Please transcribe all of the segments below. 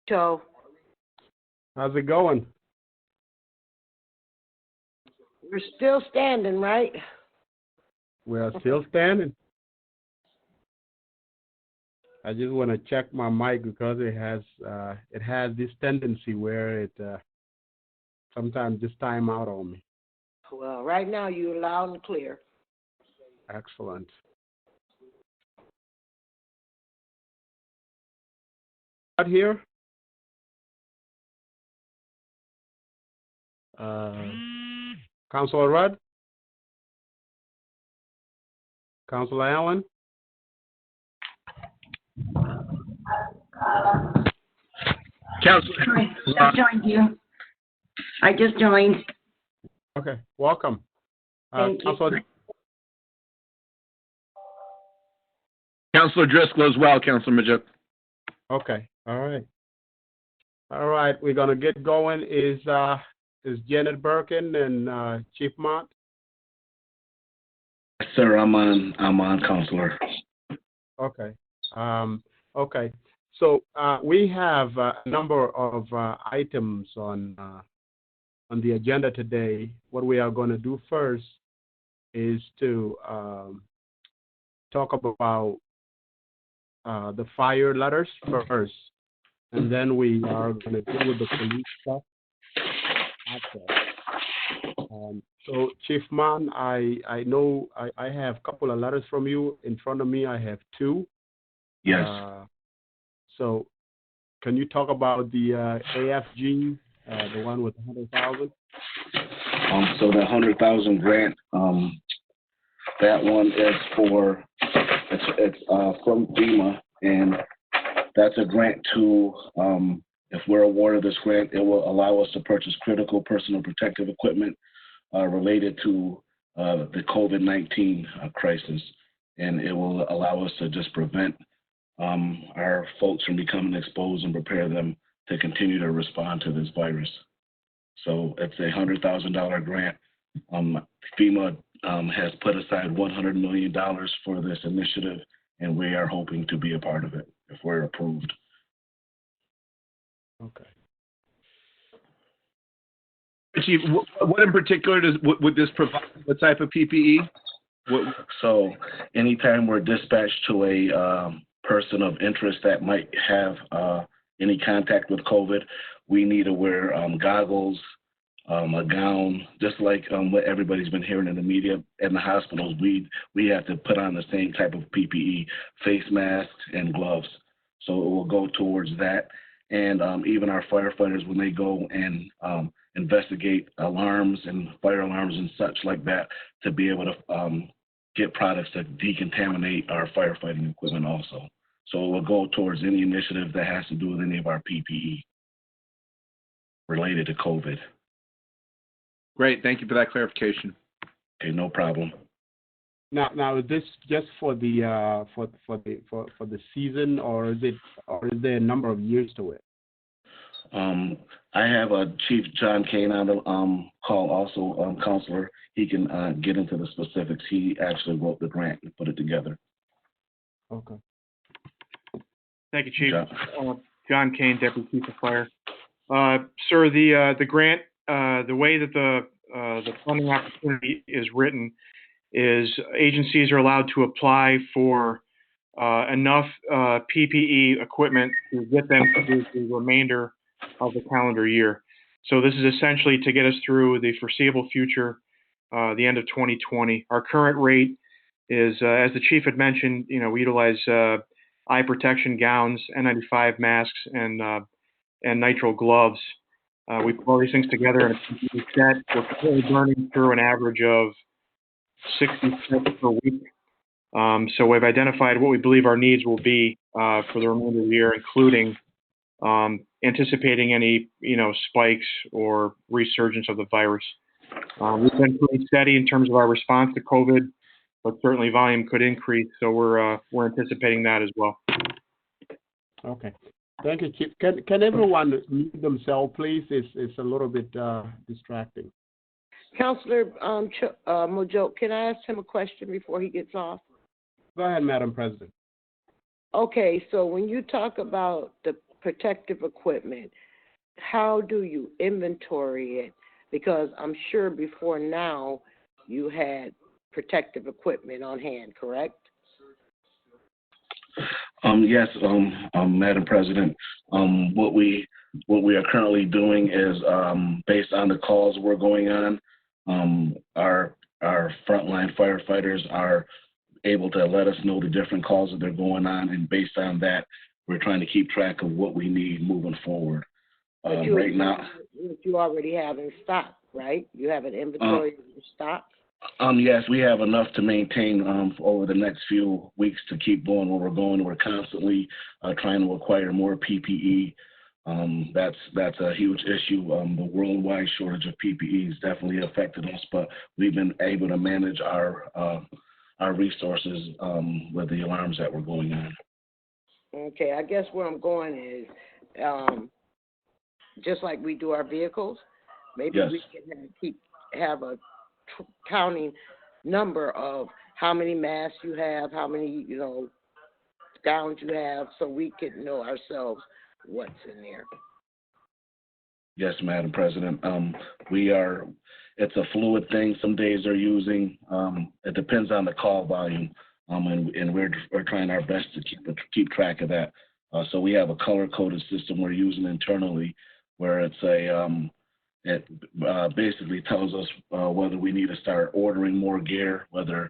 Joe. How's it going? We're still standing, right? We are still standing. I just want to check my mic because it has this tendency where it sometimes just time out on me. Well, right now you're loud and clear. Excellent. Out here. Councilor Rudd? Councilor Allen? Councilor, I joined you. I just joined. Okay, welcome. Thank you. Councilor Driscoll as well, Councilor Majuk. Okay, all right. All right, we're gonna get going. Is Janet Birkin and Chief Mont? Yes, sir, I'm on, Counselor. Okay. Okay. So we have a number of items on the agenda today. What we are going to do first is to talk about the fire letters first, and then we are going to deal with the police stuff after. So, Chief Mann, I know I have a couple of letters from you. In front of me, I have two. Yes. So, can you talk about the AFG, the one with 100,000? So the 100,000 grant, that one is for it's from FEMA, and that's a grant to if we're awarded this grant, it will allow us to purchase critical personal protective equipment related to the COVID-19 crisis, and it will allow us to just prevent our folks from becoming exposed and prepare them to continue to respond to this virus. So it's a $100,000 grant. FEMA has put aside $100 million for this initiative, and we are hoping to be a part of it if we're approved. Okay. Chief, what in particular would this provide? What type of PPE? So anytime we're dispatched to a person of interest that might have any contact with COVID, we need to wear goggles, a gown, just like what everybody's been hearing in the media. In the hospitals, we have to put on the same type of PPE, face masks and gloves. So it will go towards that. And even our firefighters, when they go and investigate alarms and fire alarms and such like that, to be able to get products that decontaminate our firefighting equipment also. So it will go towards any initiative that has to do with any of our PPE related to COVID. Great, thank you for that clarification. Okay, no problem. Now is this just for the season, or is there a number of years to it? I have Chief John Kane on the call also, Counselor. He can get into the specifics. He actually wrote the grant and put it together. Okay. Thank you, Chief. John Kane, Deputy Chief of Fire. Sir, the grant, the way that the funding opportunity is written is agencies are allowed to apply for enough PPE equipment to get them through the remainder of the calendar year. So this is essentially to get us through the foreseeable future, the end of 2020. Our current rate is, as the Chief had mentioned, we utilize eye protection gowns, N95 masks, and nitrile gloves. We put all these things together in a PPE set. We're currently burning through an average of 60 sets per week. So we've identified what we believe our needs will be for the remainder of the year, including anticipating any, spikes or resurgence of the virus. We've been pretty steady in terms of our response to COVID, but certainly volume could increase. So we're anticipating that as well. Okay. Thank you, Chief. Can everyone mute themselves, please? It's a little bit distracting. Counselor Mojo, can I ask him a question before he gets off? Go ahead, Madam President. Okay, so when you talk about the protective equipment, how do you inventory it? Because I'm sure before now you had protective equipment on hand, correct? Yes, Madam President. What we are currently doing is based on the calls we're going on. Our frontline firefighters are able to let us know the different calls that they're going on, and based on that, we're trying to keep track of what we need moving forward. Right now, you already have in stock, right? You have an inventory in stock. Yes, we have enough to maintain over the next few weeks to keep going where we're going. We're constantly trying to acquire more PPE. That's a huge issue. The worldwide shortage of PPE has definitely affected us, but we've been able to manage our resources with the alarms that were going on. Okay, I guess where I'm going is just like we do our vehicles, maybe Yes. we can have a counting number of how many masks you have, how many, gowns you have, so we can know ourselves what's in there. Yes, Madam President. It's a fluid thing. Some days they're using, it depends on the call volume, and we're trying our best to keep track of that. So we have a color-coded system we're using internally where it basically tells us whether we need to start ordering more gear, whether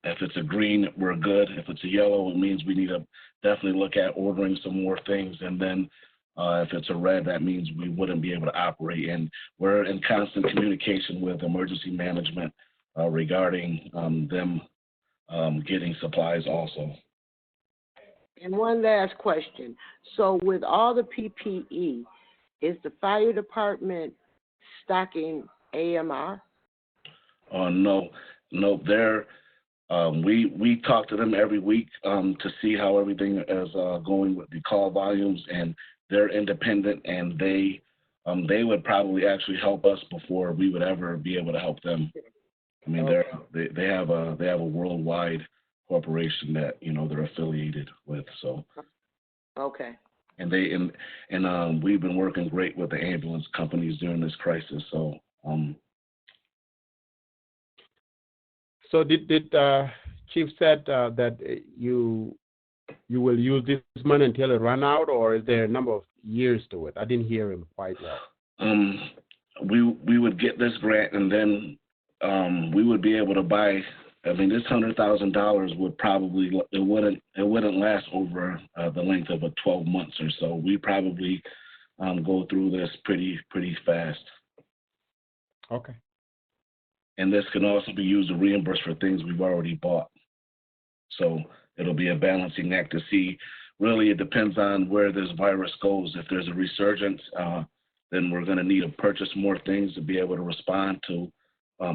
if it's a green, we're good. If it's a yellow, it means we need to definitely look at ordering some more things. And then if it's a red, that means we wouldn't be able to operate. And we're in constant communication with emergency management regarding them getting supplies also. And one last question. So with all the PPE, is the fire department stocking AMR? No. They're we talk to them every week to see how everything is going with the call volumes, and they're independent, and they would probably actually help us before we would ever be able to help them. I mean, they have a worldwide corporation that they're affiliated with. So. Okay. And we've been working great with the ambulance companies during this crisis. So. So did Chief said that you will use this money until it run out, or is there a number of years to it? I didn't hear him quite well. We would get this grant, and then we would be able to buy. I mean, this $100,000 would probably it wouldn't last over the length of 12 months or so. We probably go through this pretty fast. Okay. And this can also be used to reimburse for things we've already bought. So it'll be a balancing act to see. Really, it depends on where this virus goes. If there's a resurgence, then we're going to need to purchase more things to be able to respond to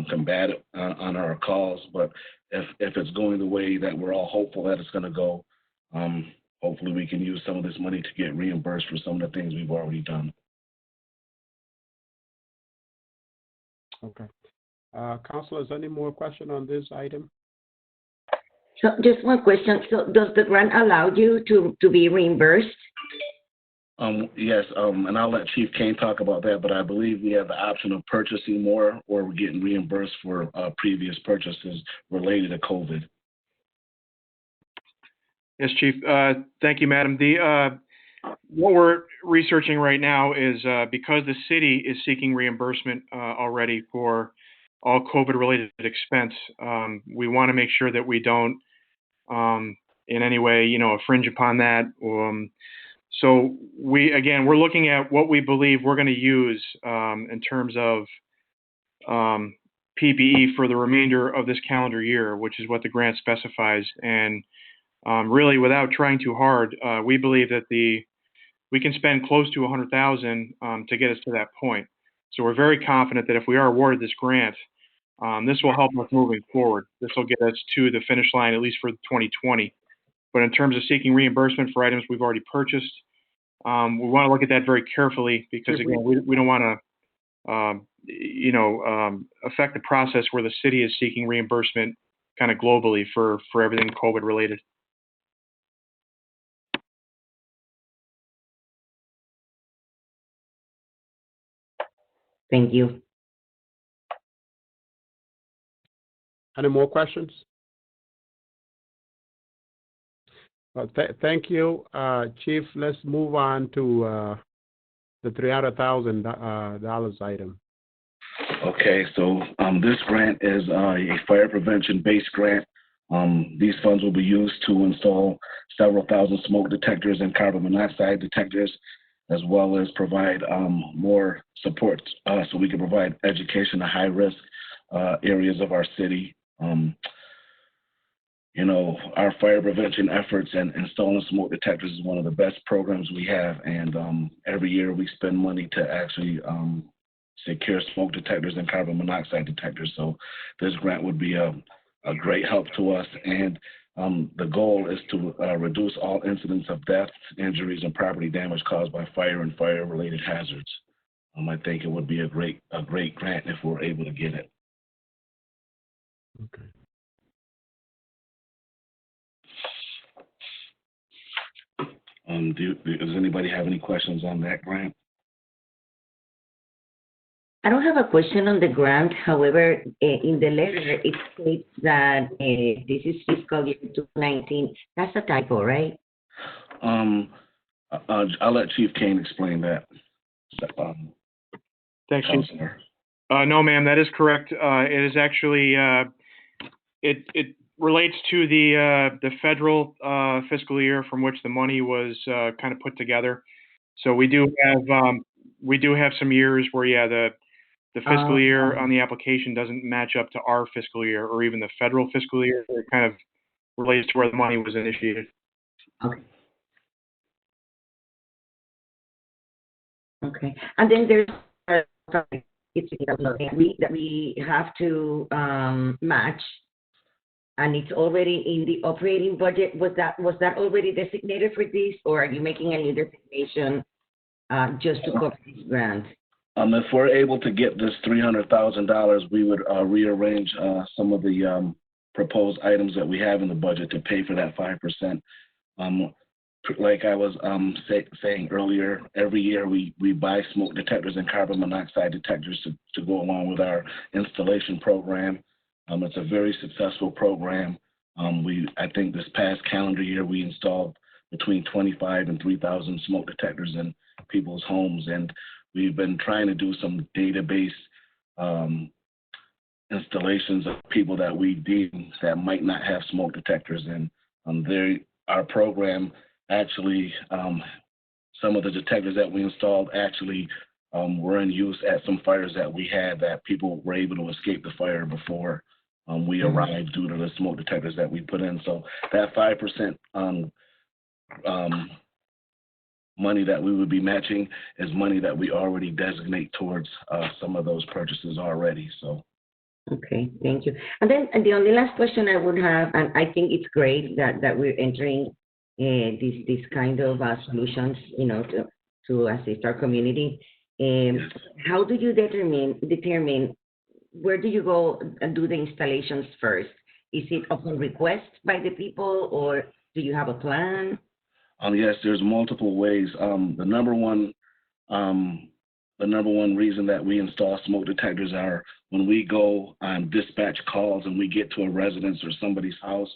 combat it on our calls. But if it's going the way that we're all hopeful that it's going to go, hopefully we can use some of this money to get reimbursed for some of the things we've already done. Okay. Councilors, any more question on this item? So just one question. So does the grant allow you to be reimbursed? Yes, and I'll let Chief Kane talk about that, but I believe we have the option of purchasing more, or we're getting reimbursed for previous purchases related to COVID. Yes, Chief. Thank you, Madam. What we're researching right now is because the city is seeking reimbursement already for all COVID-related expense, we want to make sure that we don't in any way, infringe upon that. So we're looking at what we believe we're going to use in terms of PPE for the remainder of this calendar year, which is what the grant specifies. And really, without trying too hard, we believe that we can spend close to $100,000 to get us to that point. So we're very confident that if we are awarded this grant, this will help us moving forward. This will get us to the finish line, at least for 2020. But in terms of seeking reimbursement for items we've already purchased, we want to look at that very carefully because, again, we don't want to, affect the process where the city is seeking reimbursement kind of globally for everything COVID related. Thank you. Any more questions? Well, thank you, Chief. Let's move on to the $300,000 item. Okay, so this grant is a fire prevention-based grant. These funds will be used to install several thousand smoke detectors and carbon monoxide detectors, as well as provide more support so we can provide education to high-risk areas of our city. You know, our fire prevention efforts and installing smoke detectors is one of the best programs we have, and every year we spend money to actually secure smoke detectors and carbon monoxide detectors. So this grant would be a great help to us, and the goal is to reduce all incidents of deaths, injuries, and property damage caused by fire and fire-related hazards. I think it would be a great grant if we're able to get it. Okay. Does anybody have any questions on that grant? I don't have a question on the grant. However, in the letter, it states that this is fiscal year 2019. That's a typo, right? I'll let Chief Kane explain that. Thanks, Chief. Counselor. No, ma'am, that is correct. It is actually, it relates to the federal fiscal year from which the money was kind of put together. So we do have some years where, yeah, the fiscal year on the application doesn't match up to our fiscal year or even the federal fiscal year. It kind of relates to where the money was initiated. Okay. Okay. And then there's that we have to match, and it's already in the operating budget. Was that already designated for this, or are you making a new designation just to cover this grant? If we're able to get this $300,000, we would rearrange some of the proposed items that we have in the budget to pay for that 5%. Like I was saying earlier, every year we buy smoke detectors and carbon monoxide detectors to go along with our installation program. It's a very successful program. I think this past calendar year we installed between 25 and 3,000 smoke detectors in people's homes, and we've been trying to do some database installations of people that we deem that might not have smoke detectors, and our program actually, some of the detectors that we installed actually were in use at some fires that we had, that people were able to escape the fire before we arrived due to the smoke detectors that we put in. So that 5% money that we would be matching is money that we already designate towards some of those purchases already. So. Okay, thank you. And then the only last question I would have, and I think it's great that we're entering this kind of solutions, you know, to assist our community. How do you determine where do you go and do the installations first? Is it upon request by the people, or do you have a plan? Yes, there's multiple ways. The number one reason that we install smoke detectors are when we go on dispatch calls and we get to a residence or somebody's house,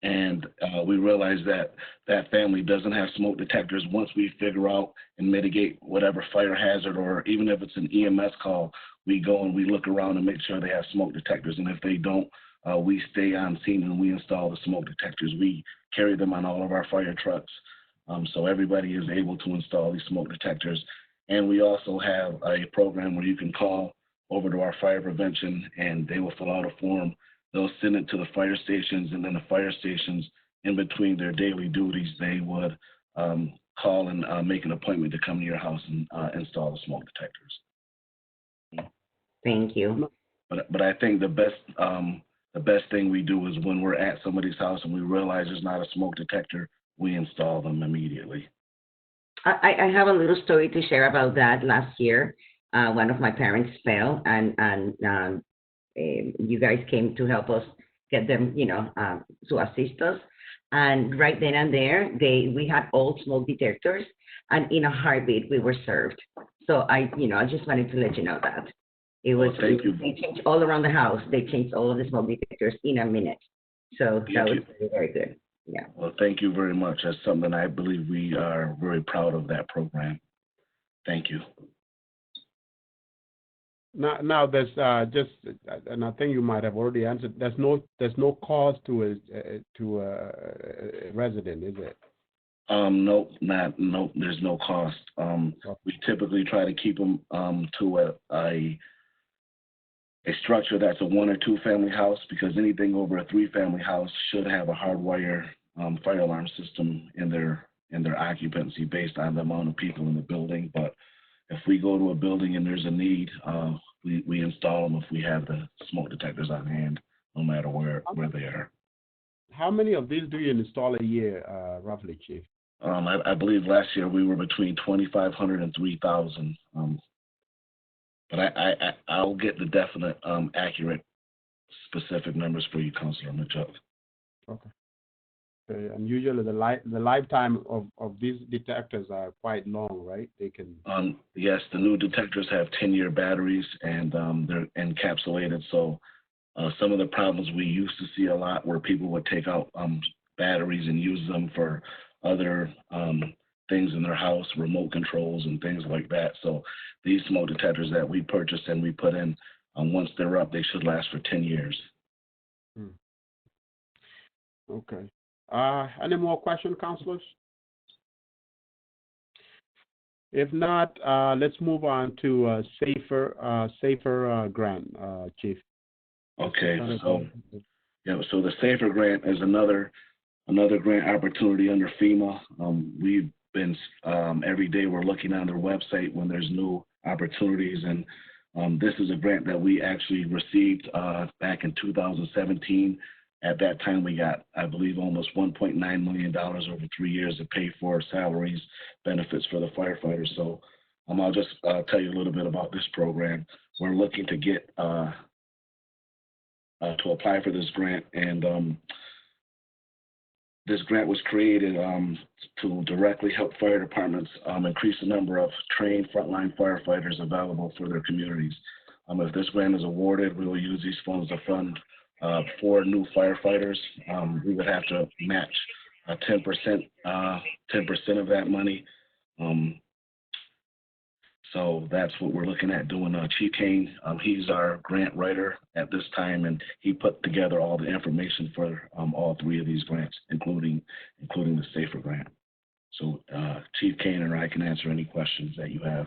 and we realize that that family doesn't have smoke detectors. Once we figure out and mitigate whatever fire hazard, or even if it's an EMS call, we go and we look around and make sure they have smoke detectors. And if they don't, we stay on scene and we install the smoke detectors. We carry them on all of our fire trucks, so everybody is able to install these smoke detectors. And we also have a program where you can call over to our fire prevention, and they will fill out a form. They'll send it to the fire stations, and then the fire stations, in between their daily duties, they would call and make an appointment to come to your house and install the smoke detectors. Thank you. But I think the best thing we do is when we're at somebody's house and we realize there's not a smoke detector, we install them immediately. I have a little story to share about that. Last year, one of my parents fell, and you guys came to help us get them, you know, to assist us. And right then and there, we had all smoke detectors, and in a heartbeat, we were served. So I just wanted to let you know that. It was, thank you. they changed all around the house. They changed all of the smoke detectors in a minute. So that was very, very good. Yeah. Well, thank you very much. That's something I believe we are very proud of that program. Thank you. Now there's and I think you might have already answered. There's no cost to a resident, is it? Nope, nope. There's no cost. We typically try to keep them to a structure that's a 1 or 2 family house, because anything over a 3 family house should have a hardwire fire alarm system in their occupancy based on the amount of people in the building. But if we go to a building and there's a need, we install them if we have the smoke detectors on hand, no matter where they are. How many of these do you install a year, roughly, Chief? I believe last year we were between 2,500 and 3,000. But I'll get the definite, accurate, specific numbers for you, Councilor Mitchell. Okay. And usually the lifetime of these detectors are quite long, right? They can. Yes, the new detectors have 10-year batteries, and they're encapsulated. So some of the problems we used to see a lot where people would take out batteries and use them for other things in their house, remote controls and things like that. So these smoke detectors that we purchased and we put in, once they're up, they should last for 10 years. Okay. Any more questions, councilors? If not, let's move on to safer grant, Chief. Okay. So the safer grant is another grant opportunity under FEMA. We've been every day we're looking on their website when there's new opportunities, and this is a grant that we actually received back in 2017. At that time, we got, I believe, almost $1.9 million over 3 years to pay for salaries, benefits for the firefighters. So I'll just tell you a little bit about this program. We're looking to get to apply for this grant, and this grant was created to directly help fire departments increase the number of trained frontline firefighters available for their communities. If this grant is awarded, we will use these funds to fund 4 new firefighters. We would have to match 10% of that money. So that's what we're looking at doing. Chief Kane, he's our grant writer at this time, and he put together all the information for all 3 of these grants, including the SAFER grant. So Chief Kane and I can answer any questions that you have.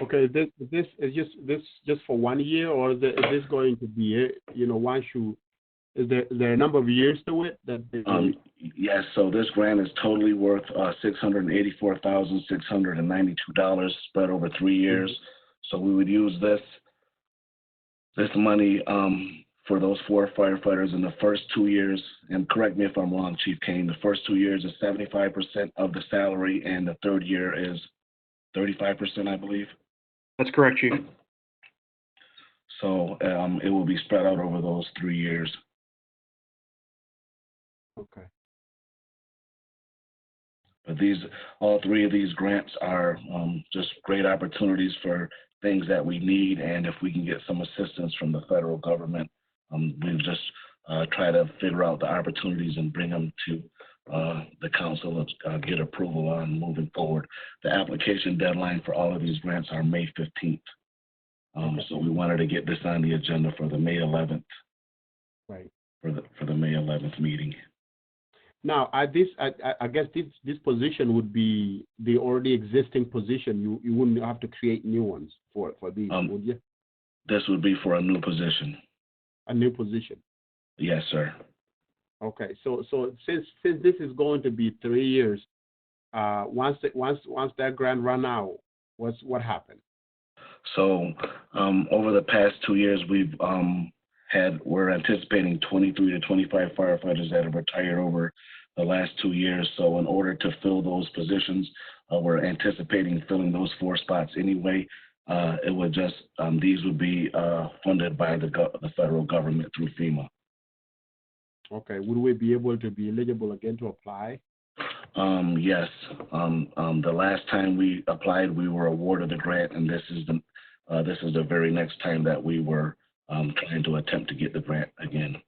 Okay, this is just for 1 year, or is this going to be, once you, is there a number of years to it that? Yes, so this grant is totally worth $684,692 spread over 3 years. So we would use this money for those 4 firefighters in the first 2 years. And correct me if I'm wrong, Chief Kane. The first 2 years is 75% of the salary, and the 3rd year is 35%, I believe. That's correct, Chief. So it will be spread out over those 3 years. Okay. But all 3 of these grants are just great opportunities for things that we need, and if we can get some assistance from the federal government, we'll just try to figure out the opportunities and bring them to the council to get approval on moving forward. The application deadline for all of these grants are May 15th. So we wanted to get this on the agenda for the May 11th. Right. For the May 11th meeting. Now, I guess this position would be the already existing position. You wouldn't have to create new ones for these, would you? This would be for a new position. A new position. Yes, sir. Okay, so since this is going to be 3 years, once that grant run out, what happened? So over the past 2 years, we're anticipating 23 to 25 firefighters that have retired over the last 2 years. So in order to fill those positions, we're anticipating filling those 4 spots anyway. It would just these would be funded by the federal government through FEMA. Okay. Would we be able to be eligible again to apply? Yes. The last time we applied, we were awarded a grant, and this is the very next time that we were trying to attempt to get the grant again.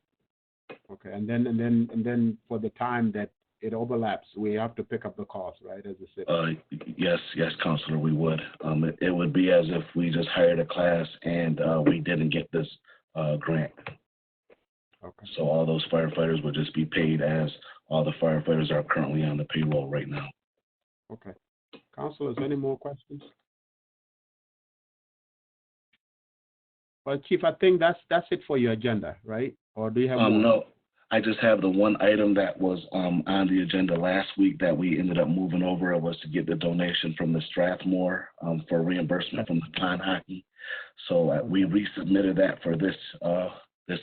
Okay. And then for the time that it overlaps, we have to pick up the cost, right, as a city? Yes, Counselor, we would. It would be as if we just hired a class and we didn't get this grant. Okay. So all those firefighters would just be paid as all the firefighters are currently on the payroll right now. Okay. Councilors, any more questions? Well, Chief, I think that's it for your agenda, right? Or do you have more? No, I just have the one item that was on the agenda last week that we ended up moving over. It was to get the donation from the Strathmore for reimbursement from the pond hockey. So we resubmitted that for this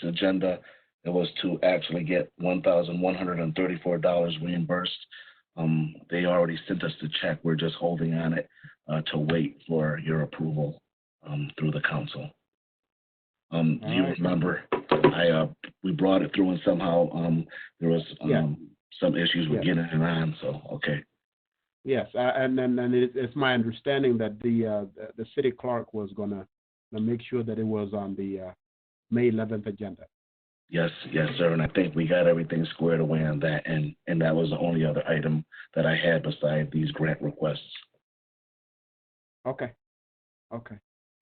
agenda. It was to actually get $1,134 reimbursed. They already sent us the check. We're just holding on it to wait for your approval through the council. Do you remember? We brought it through, and somehow there was some issues with getting it on. So okay. Yes, and it's my understanding that the city clerk was gonna make sure that it was on the May 11th agenda. Yes, sir. And I think we got everything squared away on that, and that was the only other item that I had beside these grant requests. Okay.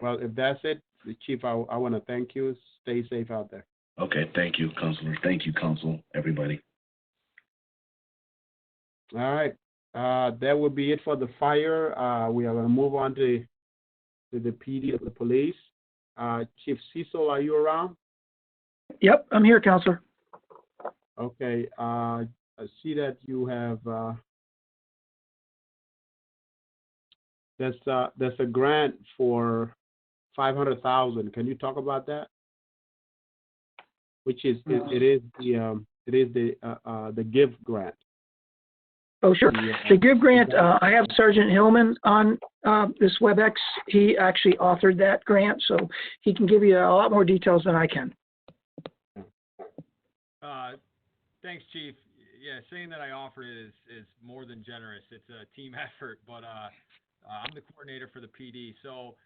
Well, if that's it, Chief, I want to thank you. Stay safe out there. Okay, thank you, Councilor. Thank you, Council, everybody. All right. That will be it for the fire. We are going to move on to the PD of the police. Chief Cecil, are you around? Yep, I'm here, Counselor. Okay. I see that you have there's a grant for $500,000. Can you talk about that? Which is it is the GIVE grant. Oh, sure. The GIVE grant, I have Sergeant Hillman on this WebEx. He actually authored that grant, so he can give you a lot more details than I can. Thanks, Chief. Yeah, saying that I offered it is more than generous. It's a team effort, but I'm the coordinator for the PD. So,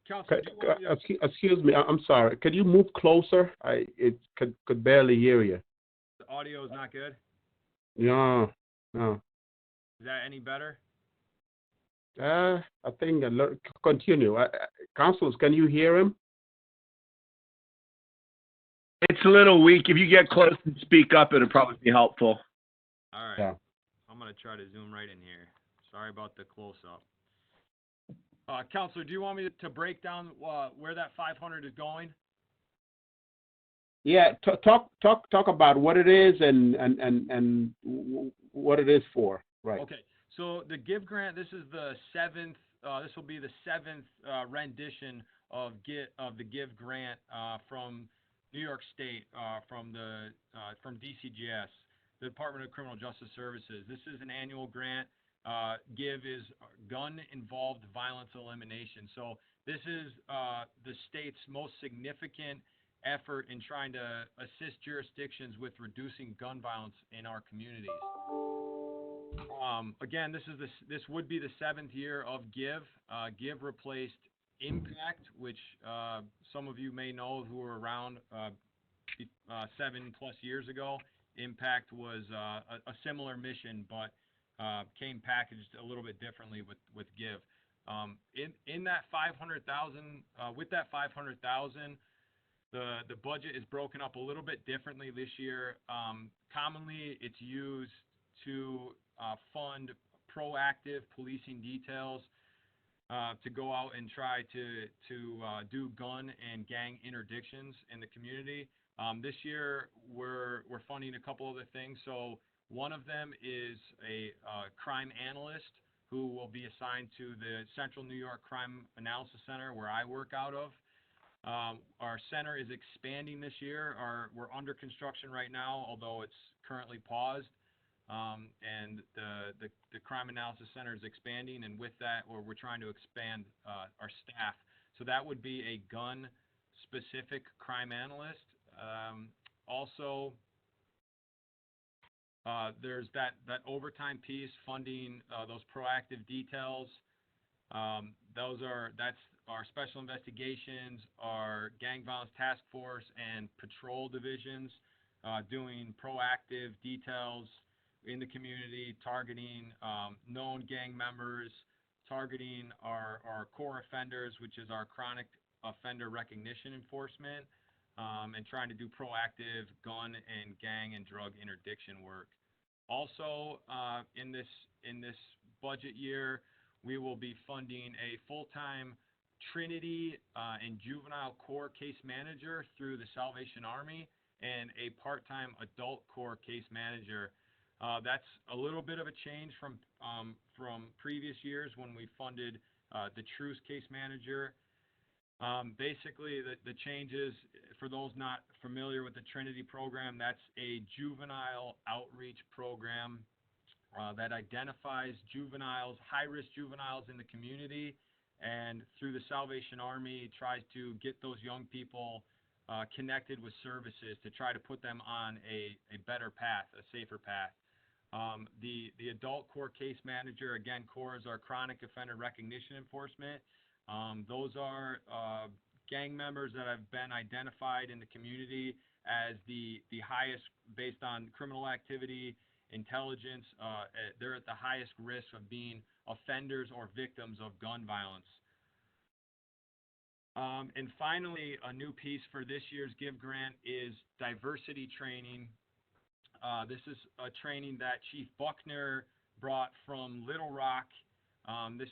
Council, excuse me, I'm sorry. Could you move closer? I could barely hear you. The audio is not good? No. Is that any better? I think continue. Councilors, can you hear him? It's a little weak. If you get close and speak up, it'll probably be helpful. All right. Yeah. I'm going to try to zoom right in here. Sorry about the close-up. Counselor, do you want me to break down where that 500 is going? Yeah, talk about what it is and what it is for. Right. Okay. So the GIVE grant, this is the seventh. This will be the seventh rendition of the GIVE grant from New York State, from DCGS, the Department of Criminal Justice Services. This is an annual grant. GIVE is gun-involved violence elimination. So this is the state's most significant effort in trying to assist jurisdictions with reducing gun violence in our communities. Again, this would be the seventh year of GIVE. GIVE replaced Impact, which some of you may know who were around 7+ years ago. Impact was a similar mission, but came packaged a little bit differently with GIVE. In that 500,000, with that 500,000, the budget is broken up a little bit differently this year. Commonly, it's used to fund proactive policing details to go out and try to do gun and gang interdictions in the community. This year, we're funding a couple other things. So one of them is a crime analyst who will be assigned to the Central New York Crime Analysis Center, where I work out of. Our center is expanding this year. We're under construction right now, although it's currently paused. and the Crime Analysis Center is expanding, and with that, we're trying to expand our staff. So that would be a gun-specific crime analyst. Also, there's that overtime piece, funding those proactive details. That's our special investigations, our gang violence task force and patrol divisions, doing proactive details in the community, targeting known gang members, targeting our core offenders, which is our chronic offender recognition enforcement, and trying to do proactive gun and gang and drug interdiction work. Also, in this budget year, we will be funding a full-time Trinity and juvenile core case manager through the Salvation Army and a part-time adult core case manager. That's a little bit of a change from previous years when we funded the Truce case manager. Basically, the changes, for those not familiar with the Trinity program, that's a juvenile outreach program that identifies juveniles, high-risk juveniles in the community, and through the Salvation Army tries to get those young people connected with services to try to put them on a better path, a safer path. The adult core case manager, again, core is our chronic offender recognition enforcement. Those are gang members that have been identified in the community as the highest, based on criminal activity, intelligence, they're at the highest risk of being offenders or victims of gun violence. And finally, a new piece for this year's GIVE grant is diversity training. This is a training that Chief Buckner brought from Little Rock. This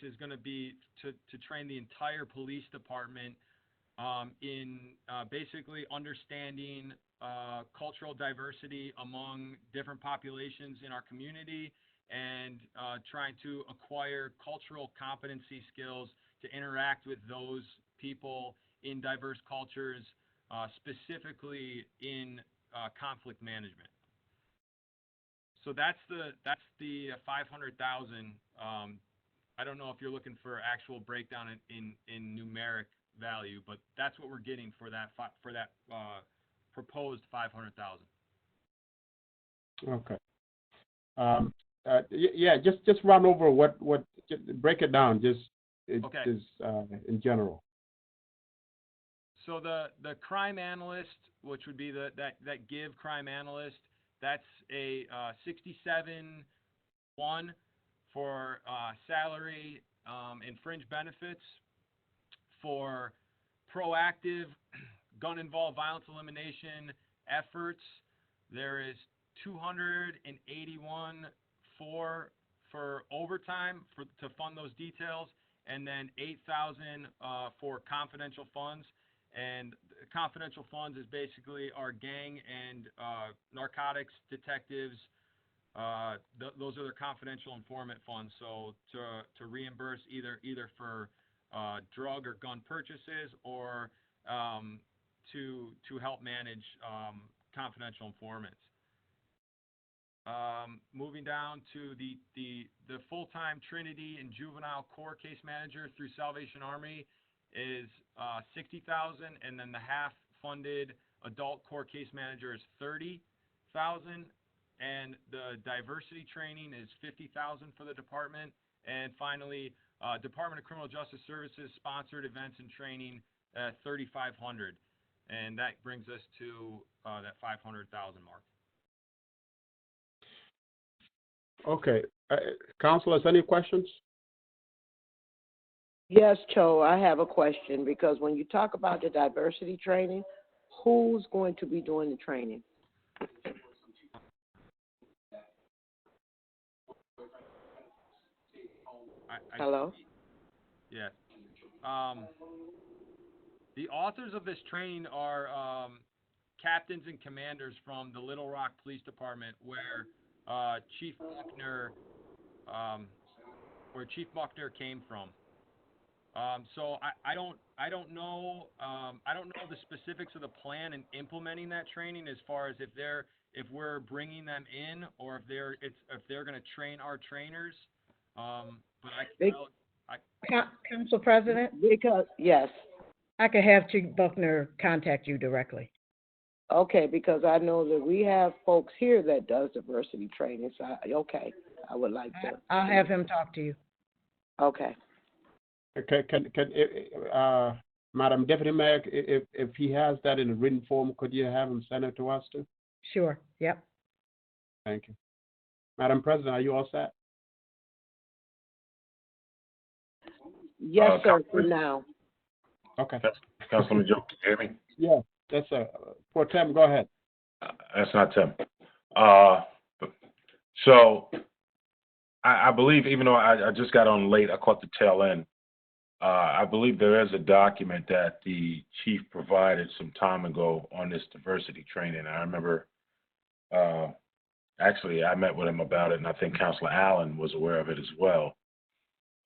is going to be to train the entire police department in basically understanding cultural diversity among different populations in our community and trying to acquire cultural competency skills to interact with those people in diverse cultures, specifically in conflict management. So that's the 500,000. I don't know if you're looking for actual breakdown in numeric value, but that's what we're getting for that proposed 500,000. Okay. Yeah, just run over what break it down, Okay. In general. So the crime analyst, which would be that GIVE crime analyst, that's a 67-1 for salary and fringe benefits. For proactive gun-involved violence elimination efforts, there is 281 for overtime to fund those details, and then 8,000 for confidential funds. And confidential funds is basically our gang and narcotics detectives. Those are their confidential informant funds. So to reimburse either for drug or gun purchases, or to help manage confidential informants. Moving down to the full-time Trinity and juvenile core case manager through Salvation Army is 60,000, and then the half-funded adult core case manager is 30,000, and the diversity training is 50,000 for the department. And finally, Department of Criminal Justice Services sponsored events and training, 3,500, and that brings us to that 500,000 mark. Okay, councilors, any questions? Yes, Cho, I have a question, because when you talk about the diversity training, who's going to be doing the training? Hello? Yeah. The authors of this training are captains and commanders from the Little Rock Police Department, where Chief Buckner came from. So I don't I don't know. I don't know the specifics of the plan and implementing that training as far as if we're bringing them in or if they're going to train our trainers. But Be- I Council President, Because, yes, I could have Chief Buckner contact you directly. okay, because I know that we have folks here that does diversity training, so, I would like to. I'll have him talk to you. Okay. Madam Deputy Mayor, if he has that in a written form, could you have him send it to us too? Sure. Yep. Thank you. Madam President, are you all set? Yes, sir, for now. Okay. Councilman Joe, can you hear me? Yeah, that's Pro Tem, go ahead. That's not Tim. So I believe, even though I just got on late, I caught the tail end. I believe there is a document that the chief provided some time ago on this diversity training. I remember, actually, I met with him about it, and I think Councilor Allen was aware of it as well.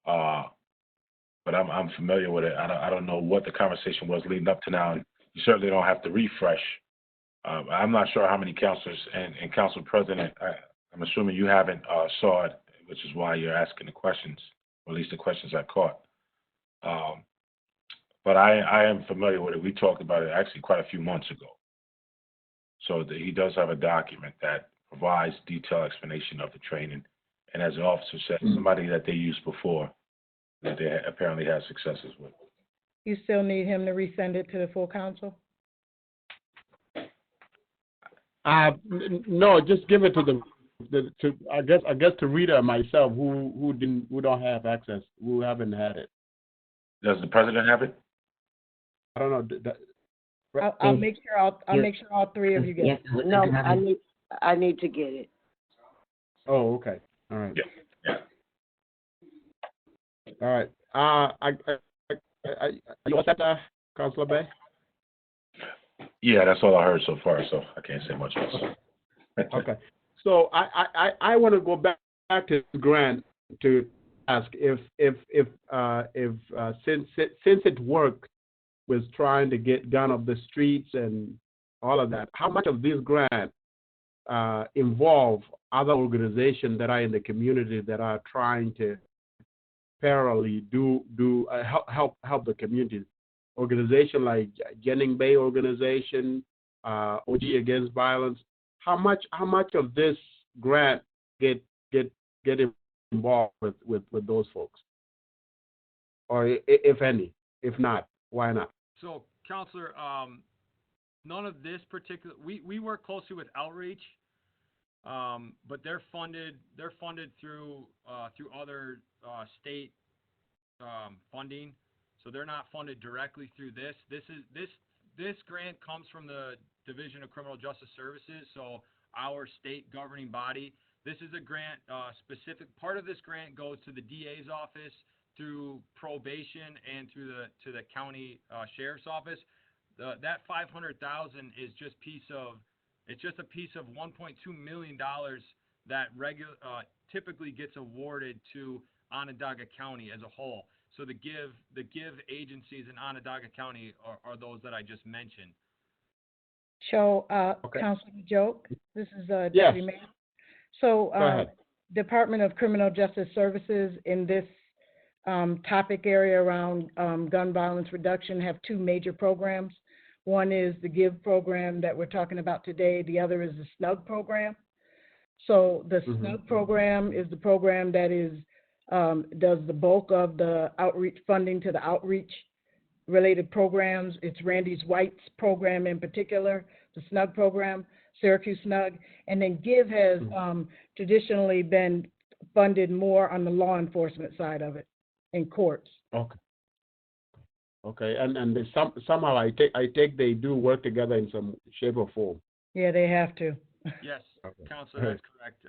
But I'm familiar with it. I don't know what the conversation was leading up to now, and you certainly don't have to refresh. I'm not sure how many councilors and council president. I'm assuming you haven't saw it, which is why you're asking the questions, or at least the questions I caught. But I am familiar with it. We talked about it actually quite a few months ago. So he does have a document that provides detailed explanation of the training. And as the officer said, somebody that they used before that they apparently had successes with. You still need him to resend it to the full council? No, just give it to I guess to Rita and myself who don't have access, who haven't had it. Does the president have it? I don't know. I'll make sure all three of you get it. No, I need to get it. Oh, okay. All right. Yeah. All right. You all set, Councilor Bay? Yeah, that's all I heard so far, so I can't say much else. Okay. So I want to go back to Grant to ask if since it worked with trying to get gun off the streets and all of that, how much of this grant involve other organizations that are in the community that are trying to parallelly help the community? Organization like Jennings Bay organization, OG Against Violence. How much of this grant get involved with those folks, or if any? If not, why not? So, Counselor, none of this particular. We work closely with Outreach, but they're funded through other state funding. So they're not funded directly through this. This grant comes from the Division of Criminal Justice Services, so our state governing body. This is a grant specific. Part of this grant goes to the DA's office through probation and through the county sheriff's office. That $500,000 is just a piece of $1.2 million that typically gets awarded to Onondaga County as a whole. So the give agencies in Onondaga County are those that I just mentioned. So, Okay. Councilor Joke, this is Yes. Deputy Mayor. So, Go ahead. Department of Criminal Justice Services in this topic area around gun violence reduction have two major programs. One is the GIVE program that we're talking about today. The other is the SNUG program. So the SNUG program is the program that does the bulk of the outreach funding to the outreach related programs. It's Randy White's program in particular, the SNUG program, Syracuse SNUG. And then GIVE has traditionally been funded more on the law enforcement side of it in courts. Okay, and somehow I take they do work together in some shape or form. Yeah, they have to. Yes, Okay. Counselor, that's correct.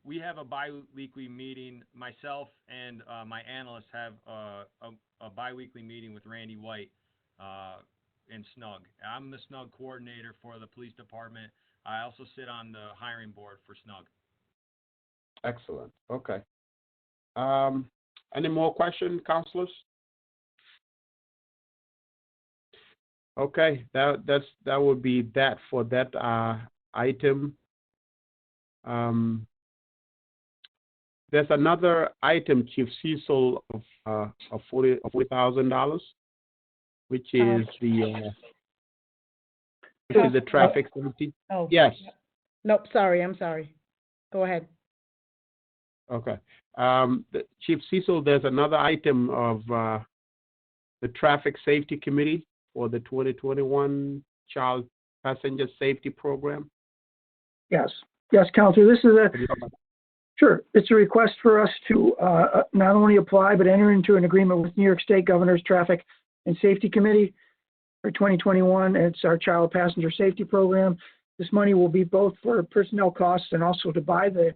We have a bi-weekly meeting. Myself and my analysts have a bi-weekly meeting with Randy White in SNUG. I'm the SNUG coordinator for the police department. I also sit on the hiring board for SNUG. Excellent. Okay. Any more questions, councilors? Okay, that would be that for that item. There's another item, Chief Cecil, of $40,000, which is the traffic safety. Oh. Yes. Nope, sorry, I'm sorry. Go ahead. Okay. Chief Cecil, there's another item of the Traffic Safety Committee for the 2021 Child Passenger Safety Program. Yes, Counselor, this is sure. It's a request for us to not only apply, but enter into an agreement with New York State Governor's Traffic and Safety Committee for 2021. It's our Child Passenger Safety Program. This money will be both for personnel costs and also to buy the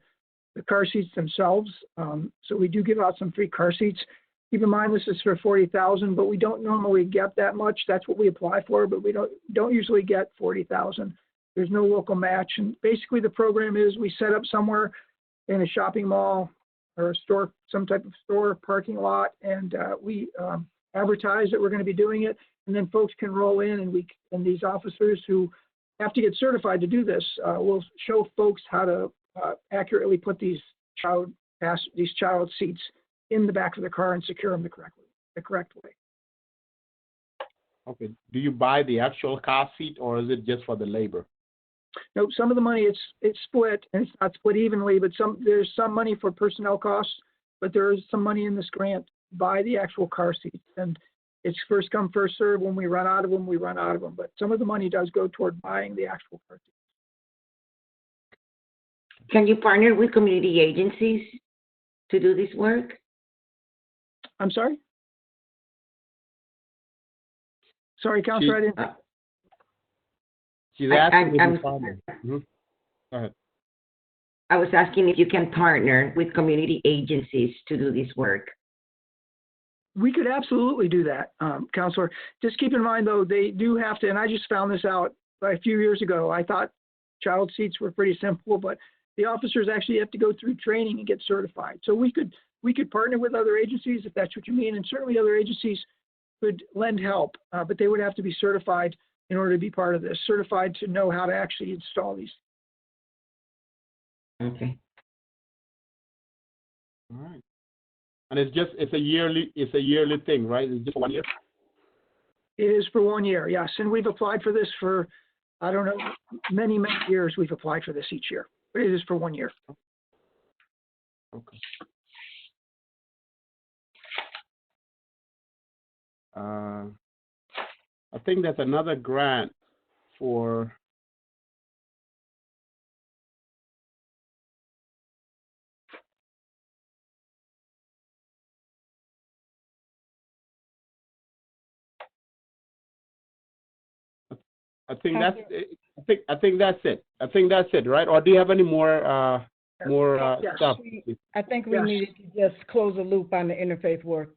car seats themselves. So we do give out some free car seats. Keep in mind, this is for $40,000, but we don't normally get that much. That's what we apply for, but we don't usually get $40,000. There's no local match. And basically the program is we set up somewhere in a shopping mall or a store, some type of store parking lot, and we advertise that we're going to be doing it, and then folks can roll in, and these officers who have to get certified to do this will show folks how to accurately put these child seats in the back of the car and secure them the correct way. Okay. Do you buy the actual car seat, or is it just for the labor? No, some of the money it's split, and it's not split evenly, but there's some money for personnel costs, but there is some money in this grant to buy the actual car seats, and it's first come, first serve. When we run out of them, we run out of them, but some of the money does go toward buying the actual car seats. Can you partner with community agencies to do this work? I'm sorry? Sorry, Counselor, I didn't... She's asking if you partner. Mm-hmm. Go ahead. I was asking if you can partner with community agencies to do this work. We could absolutely do that, Counselor. Just keep in mind, though, they do have to, and I just found this out a few years ago. I thought child seats were pretty simple, but the officers actually have to go through training and get certified. So we could partner with other agencies, if that's what you mean, and certainly other agencies could lend help, but they would have to be certified in order to be part of this, certified to know how to actually install these. Okay. All right. And it's a yearly thing, right? It's just 1 year? It is for 1 year, yes. And we've applied for this for, I don't know, many years we've applied for this each year. But it is for 1 year. Okay. I think there's another grant for I think that's it. I think that's it, right? Or do you have any more Yes. stuff? I think we Yes. needed to just close the loop on the interfaith works.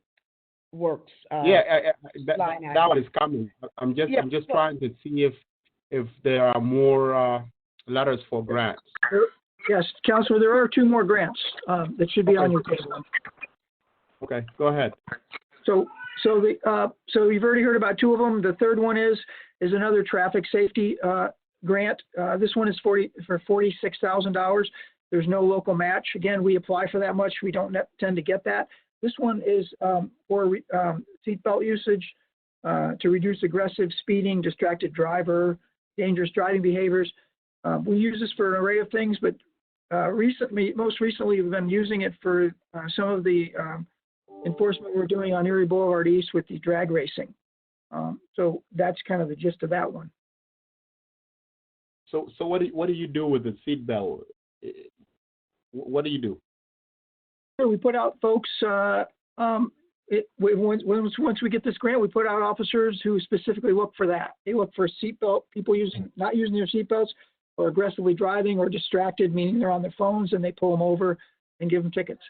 That line one is coming. I'm just trying to see if there are more letters for grants. Yes, Counselor, there are 2 more grants that should be on your table. Okay, go ahead. So you've already heard about 2 of them. The third one is another traffic safety grant. This one is for $46,000. There's no local match. Again, we apply for that much. We don't tend to get that. This one is for seatbelt usage to reduce aggressive speeding, distracted driver, dangerous driving behaviors. We use this for an array of things, but most recently, we've been using it for some of the enforcement we're doing on Erie Boulevard East with the drag racing. So that's kind of the gist of that one. So what do you do with the seatbelt? What do you do? We put out folks. Once we get this grant, we put out officers who specifically look for that. They look for seatbelt people not using their seatbelts, or aggressively driving, or distracted, meaning they're on their phones, and they pull them over and give them tickets.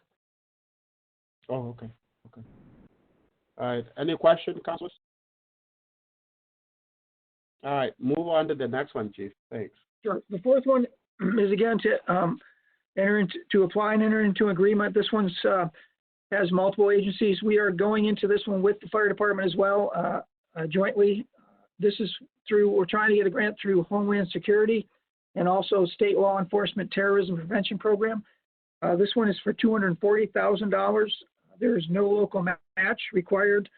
Oh, okay. All right. Any questions, councilors? All right. Move on to the next one, Chief. Thanks. Sure. The fourth one is again to apply and enter into agreement. This one's has multiple agencies. We are going into this one with the fire department as well, jointly. This is we're trying to get a grant through Homeland Security and also State Law Enforcement Terrorism Prevention Program. This one is for $240,000. There is no local match required.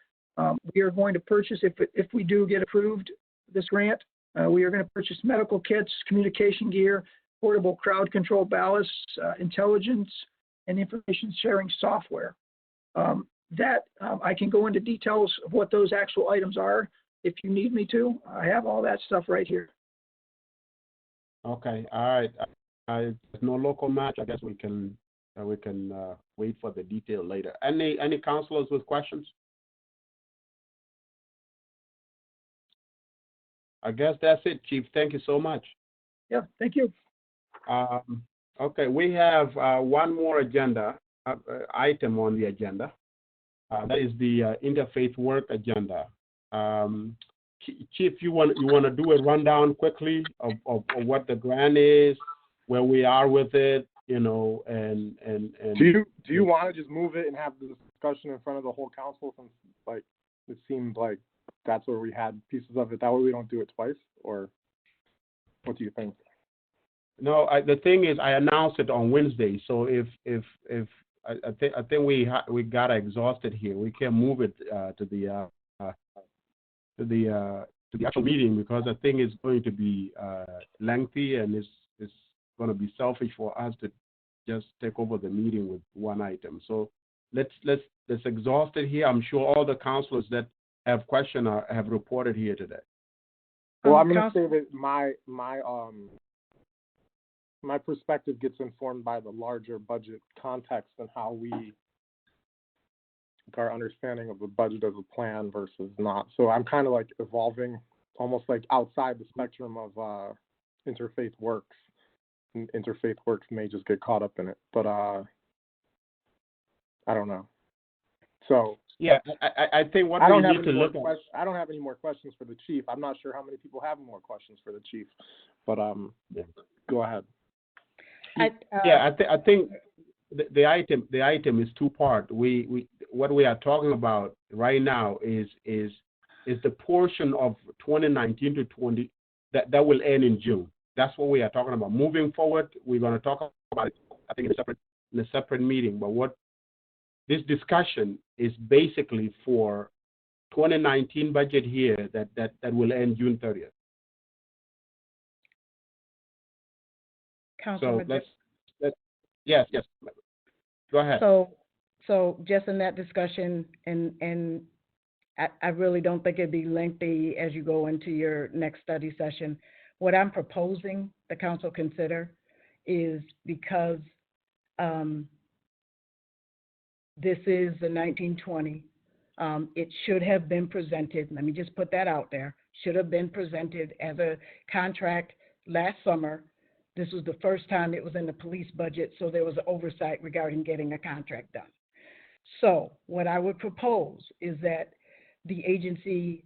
We are going to purchase, if we do get approved, this grant, we are going to purchase medical kits, communication gear, portable crowd control ballasts, intelligence, and information sharing software. I can go into details of what those actual items are if you need me to. I have all that stuff right here. Okay, all right. There's no local match. I guess we can wait for the detail later. Any councilors with questions? I guess that's it, Chief. Thank you so much. Yeah, thank you. Okay, we have one more agenda item on the agenda. That is the interfaith work agenda. Chief, you want to do a rundown quickly of what the grant is, where we are with it, and do you want to just move it and have the discussion in front of the whole council, since like it seemed like that's where we had pieces of it, that way we don't do it twice? Or what do you think? No, the thing is, I announced it on Wednesday, so if I think we got exhausted here. We can't move it to the actual meeting, because the thing is going to be lengthy, and it's going to be selfish for us to just take over the meeting with one item. So let's exhaust it here. I'm sure all the councilors that have questions have reported here today. Well, I'm going to say that my perspective gets informed by the larger budget context and how we, our understanding of the budget as a plan versus not. So I'm kind of like evolving almost like outside the spectrum of interfaith works. And interfaith works may just get caught up in it, but I don't know. So yeah, I think what we need to look at. I don't have any more questions for the chief. I'm not sure how many people have more questions for the chief, but go ahead. I think the item is two-part. What we are talking about right now is the portion of 2019 to 20 that will end in June. That's what we are talking about. Moving forward, we're going to talk about it, I think, in a separate meeting. But what this discussion is basically for 2019 budget here that will end June 30th. Councilman, yes. Go ahead. So just in that discussion, and I really don't think it'd be lengthy as you go into your next study session. What I'm proposing the council consider is, because this is the 1920, it should have been presented, let me just put that out there, should have been presented as a contract last summer. This was the first time it was in the police budget, so there was an oversight regarding getting a contract done. So what I would propose is that the agency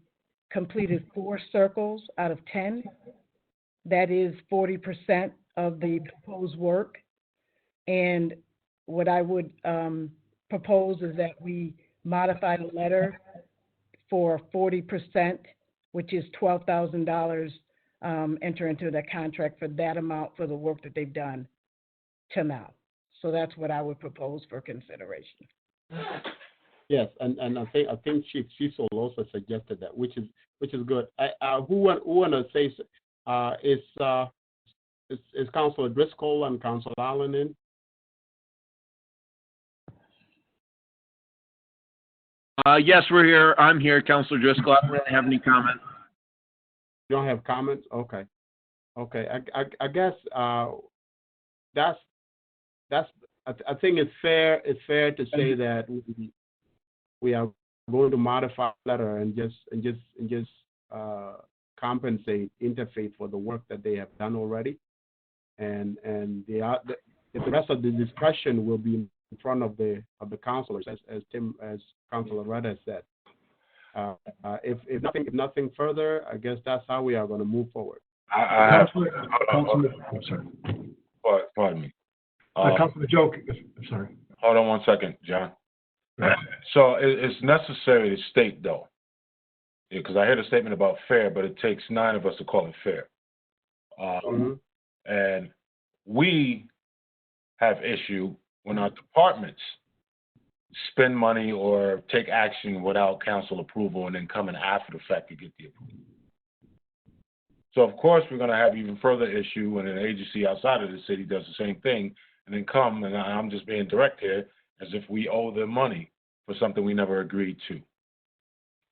completed 4 circles out of 10. That is 40% of the proposed work. And what I would propose is that we modify the letter for 40%, which is $12,000, enter into the contract for that amount for the work that they've done till now. So that's what I would propose for consideration. Yes, and I think Chief Cecil also suggested that, which is good. Who want to say? Is Councilor Driscoll and Councilor Allen in? Yes, we're here. I'm here, Councilor Driscoll. I don't really have any comments. You don't have comments? Okay. I guess that's. I think it's fair. It's fair to say that we are going to modify the letter and just compensate Interfaith for the work that they have done already, and the rest of the discussion will be in front of the councilors, as Councilor Reda said. If nothing further, I guess that's how we are going to move forward. I'm sorry. Pardon me. Councilor Joe, I'm sorry. Hold on one second, John. So it's necessary to state, though, because I heard a statement about fair, but it takes 9 of us to call it fair. And we have issue when our departments spend money or take action without council approval and then come in after the fact to get the approval. So, of course, we're going to have even further issue when an agency outside of the city does the same thing and then come, and I'm just being direct here, as if we owe them money for something we never agreed to.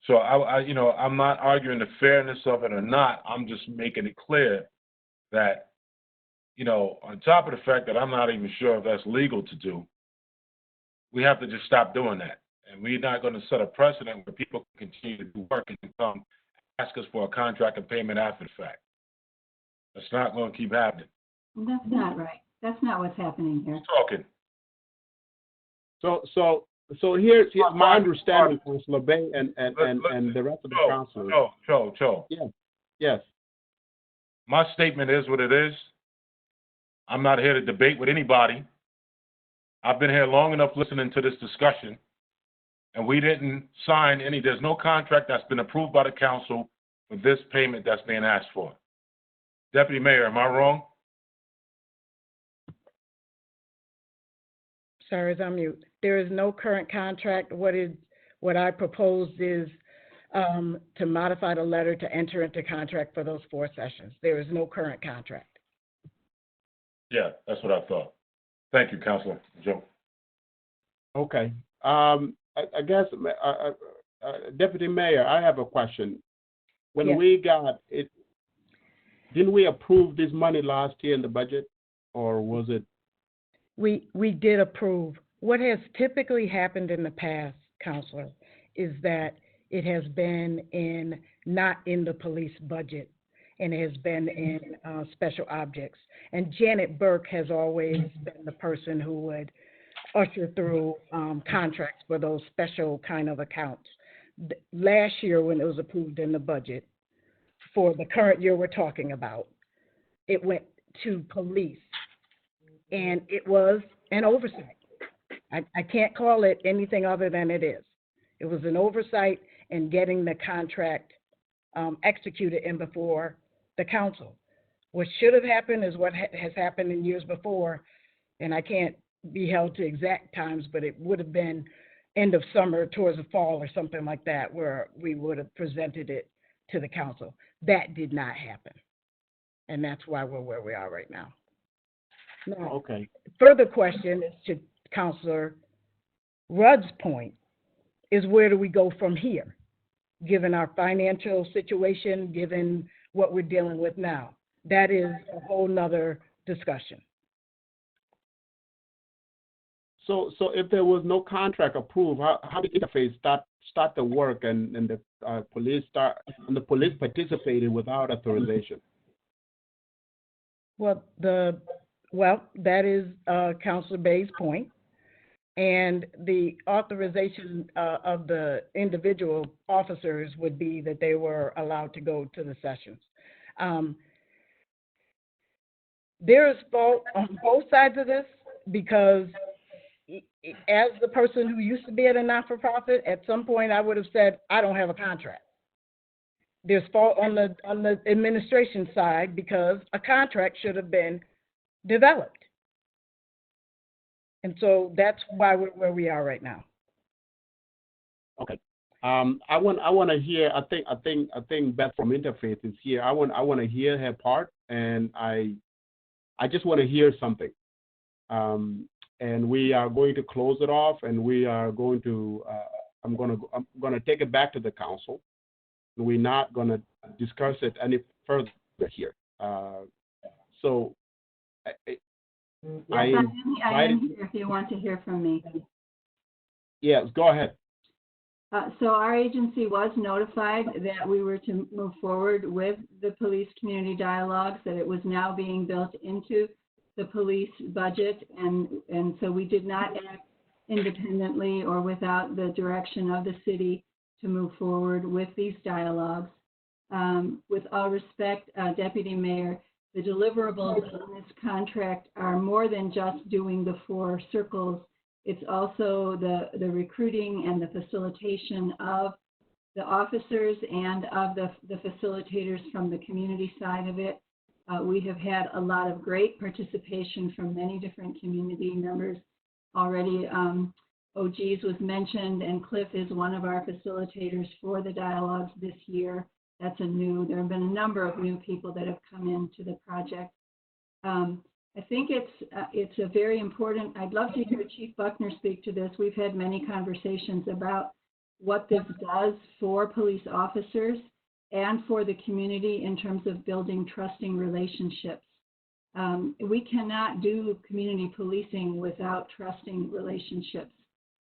So, I'm not arguing the fairness of it or not. I'm just making it clear that, on top of the fact that I'm not even sure if that's legal to do, we have to just stop doing that. And we're not going to set a precedent where people can continue to do work and come ask us for a contract and payment after the fact. That's not going to keep happening. That's not right. That's not what's happening here. Talking. So here's my understanding, Councilor Bay and the rest of the councilors. Joe. Yes. My statement is what it is. I'm not here to debate with anybody. I've been here long enough listening to this discussion, and we didn't sign any. There's no contract that's been approved by the council for this payment that's being asked for. Deputy Mayor, am I wrong? Sorry, is on mute. There is no current contract. What I proposed is to modify the letter to enter into contract for those 4 sessions. There is no current contract. Yeah, that's what I thought. Thank you, Councilor Joe. Okay. I guess, Deputy Mayor, I have a question. When we got it, didn't we approve this money last year in the budget, or was it? We did approve. What has typically happened in the past, Counselor, is that it has been not in the police budget, and it has been in special objects. And Janet Burke has always been the person who would usher through contracts for those special kind of accounts. Last year, when it was approved in the budget, for the current year we're talking about, it went to police, and it was an oversight. I can't call it anything other than it is. It was an oversight in getting the contract executed in before the council. What should have happened is what has happened in years before, and I can't be held to exact times, but it would have been end of summer towards the fall or something like that, where we would have presented it to the council. That did not happen, and that's why we're where we are right now. Now, okay. Further question is to Councilor Rudd's point, is where do we go from here, given our financial situation, given what we're dealing with now? That is a whole nother discussion. So if there was no contract approved, how did interface start the work and the police participated without authorization? Well, that is Councilor Bay's point, and the authorization of the individual officers would be that they were allowed to go to the sessions. There is fault on both sides of this, because as the person who used to be at a not-for-profit, at some point I would have said, I don't have a contract. There's fault on the administration side, because a contract should have been developed. And so that's why we're where we are right now. Okay. I want to hear. I think Beth from Interfaith is here. I want to hear her part, and I just want to hear something. And we are going to close it off, and we are going to. I'm going to take it back to the council. We're not going to discuss it any further here. So. I am here if you want to hear from me. Yes, go ahead. So our agency was notified that we were to move forward with the police community dialogues, that it was now being built into the police budget, and so we did not act independently or without the direction of the city to move forward with these dialogues. With all respect, Deputy Mayor, the deliverables in this contract are more than just doing the 4 circles. It's also the recruiting and the facilitation of the officers and of the facilitators from the community side of it. We have had a lot of great participation from many different community members already. OGs was mentioned, and Cliff is one of our facilitators for the dialogues this year. There have been a number of new people that have come into the project. I think it's a very important, I'd love to hear Chief Buckner speak to this. We've had many conversations about what this does for police officers and for the community in terms of building trusting relationships. We cannot do community policing without trusting relationships.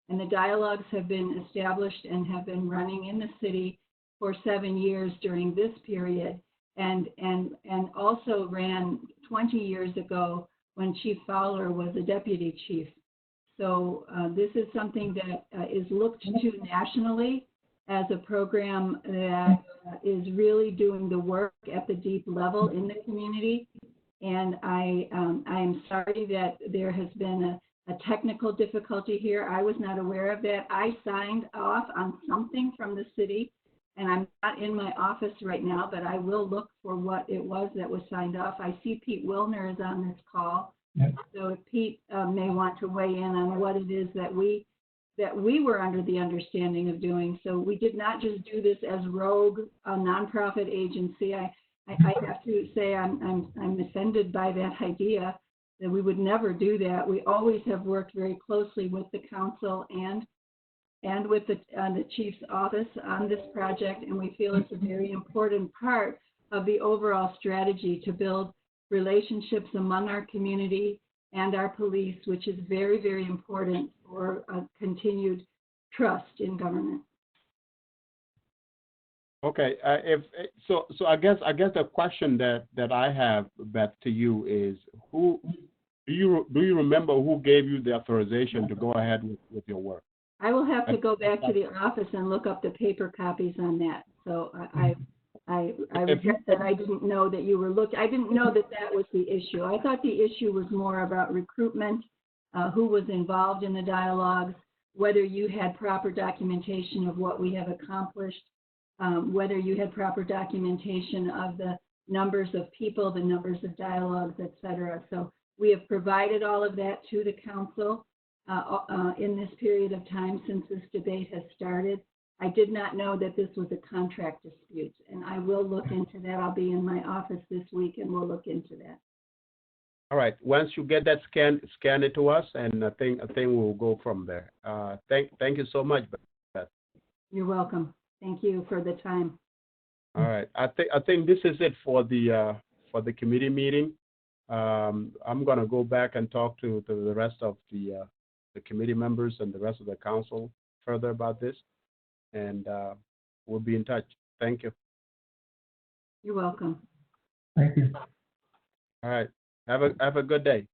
And the dialogues have been established and have been running in the city for 7 years during this period, and also ran 20 years ago when Chief Fowler was a deputy chief. So this is something that is looked to nationally as a program that is really doing the work at the deep level in the community. And I am sorry that there has been a technical difficulty here. I was not aware of that. I signed off on something from the city, and I'm not in my office right now, but I will look for what it was that was signed off. I see Pete Wilner is on this call. Yep. So if Pete may want to weigh in on what it is that we were under the understanding of doing. So we did not just do this as rogue, a nonprofit agency. I have to say I'm offended by that idea that we would never do that. We always have worked very closely with the council and with the chief's office on this project, and we feel it's a very important part of the overall strategy to build relationships among our community and our police, which is very, very important for continued trust in government. Okay, so I guess the question that I have, Beth, to you is, who do you remember who gave you the authorization to go ahead with your work? I will have to go back to the office and look up the paper copies on that. So I regret that I didn't know that you were looking. I didn't know that was the issue. I thought the issue was more about recruitment, who was involved in the dialogues, whether you had proper documentation of what we have accomplished, whether you had proper documentation of the numbers of people, the numbers of dialogues, et cetera. So we have provided all of that to the council in this period of time since this debate has started. I did not know that this was a contract dispute, and I will look into that. I'll be in my office this week, and we'll look into that. All right. Once you get that scan it to us, and I think we'll go from there. Thank you so much, Beth. You're welcome. Thank you for the time. All right. I think this is it for the committee meeting. I'm going to go back and talk to the rest of the committee members and the rest of the council further about this, and we'll be in touch. Thank you. You're welcome. Thank you. All right. Have a good day.